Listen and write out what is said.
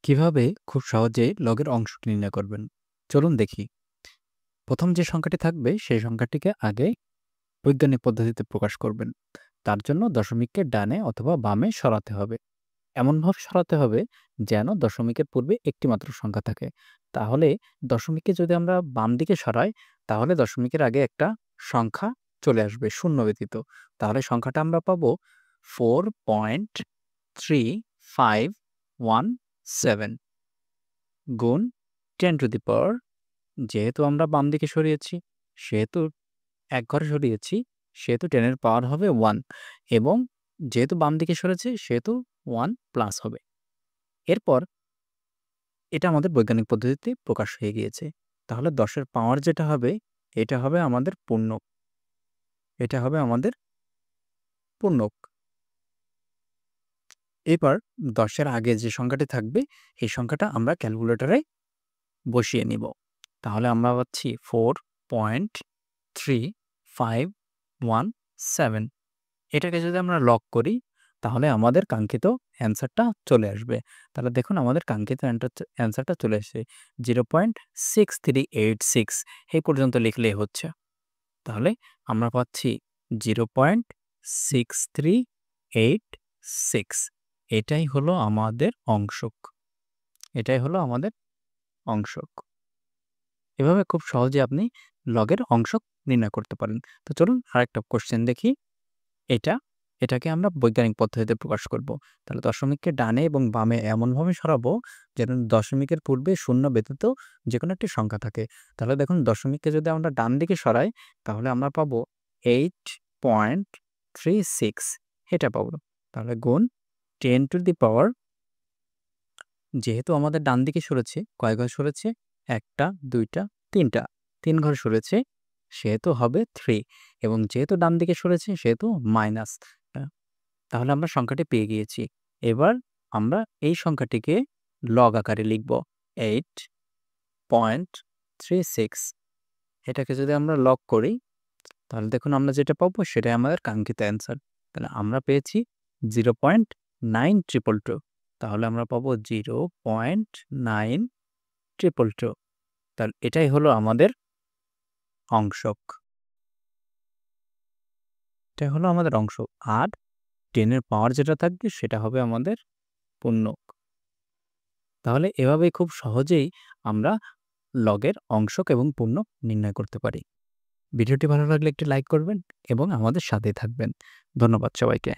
কিভাবে খুব সহজে লগের অংশ নির্ণয় করবেন? চলুন দেখি। প্রথম যে সংখ্যাটি থাকবে সেই সংখ্যাটিকে আগে বৈজ্ঞানিক পদ্ধতিতে প্রকাশ করবেন। তার জন্য দশমিককে ডানে অথবা বামে সরাতে হবে। এমনভাবে সরাতে হবে যেন দশমিকের পূর্বে একটি মাত্র সংখ্যা থাকে। তাহলে দশমিককে যদি আমরা বাম দিকে সরাই, তাহলে দশমিকের আগে একটা সংখ্যা চলে আসবে শূন্য ব্যতীত। তাহলে সংখ্যাটা আমরা পাবো 4.3517 গুণ 10 টু দি পাওয়ার, যেহেতু আমরা বাম দিকে সরিয়েছি, সেহেতু এক ঘরে সরিয়েছি, সেহেতু 10 এর পাওয়ার হবে 1 এবং যেহেতু বাম দিকে সরেছে সেহেতু 1 প্লাস হবে। এরপর এটা আমাদের বৈজ্ঞানিক পদ্ধতিতে প্রকাশ হয়ে গিয়েছে। তাহলে 10 এর পাওয়ার যেটা হবে, এটা হবে আমাদের পূর্ণক। এটা হবে আমাদের পূর্ণক। এবার 10 এর আগে যে সংখ্যাটি থাকবে, এই সংখ্যাটা আমরা ক্যালকুলেটরে বসিয়ে নিব। তাহলে আমরা পাচ্ছি 4.3517। এটাকে যদি আমরা লক করি, তাহলে আমাদের কাঙ্ক্ষিত অ্যান্সারটা চলে আসবে। তাহলে দেখুন আমাদের কাঙ্ক্ষিত অ্যান্সারটা চলে এসেছে 0.6386। এই পর্যন্ত লিখলেই হচ্ছে। তাহলে আমরা পাচ্ছি 0.6386। এটাই হলো আমাদের অংশক। এটাই হলো আমাদের অংশক। এভাবে খুব সহজে আপনি লগের অংশক নির্ণয় করতে পারেন। তো চলুন আরেকটা কোশ্চেন দেখি। এটাকে আমরা বৈজ্ঞানিক পদ্ধতিতে প্রকাশ করব। তাহলে দশমিককে ডানে এবং বামে এমনভাবে সরাবো যেন দশমিকের পূর্বে শূন্য ব্যতীত যেকোনো একটি সংখ্যা থাকে। তাহলে দেখুন দশমিককে যদি আমরা ডান দিকে সরাই, তাহলে আমরা পাবো 8.36 এটা পাবো। তাহলে গুণ 10 টু দি পাওয়ার, যেহেতু আমাদের ডান দিকে সরেছে, কয় ঘর সরেছে? 1টা, 2টা, 3টা। 3 ঘর সরেছে, সেহেতু হবে 3 এবং যেহেতু ডান দিকে সরেছে সেহেতু মাইনাস। তাহলে আমরা সংখ্যাটি পেয়ে গিয়েছি। এবার আমরা এই সংখ্যাটিকে লগ আকারে লিখব 8.36। এটাকে যদি আমরা লগ করি, তাহলে দেখুন আমরা যেটা পাবো সেটাই আমাদের কাঙ্ক্ষিত অ্যান্সার। তাহলে আমরা পেয়েছি 0.9222। তাহলে আমরা পাবো 0.9222। তাহলে এটাই হলো আমাদের অংশক। এটাই হলো আমাদের অংশক। আর 10 এর পাওয়ার যেটা থাকবে সেটা হবে আমাদের পূর্ণক। তাহলে এভাবেই খুব সহজেই আমরা লগের অংশক এবং পূর্ণক নির্ণয় করতে পারি। ভিডিওটি ভালো লাগলে একটি লাইক করবেন এবং আমাদের সাথেই থাকবেন। ধন্যবাদ সবাইকে।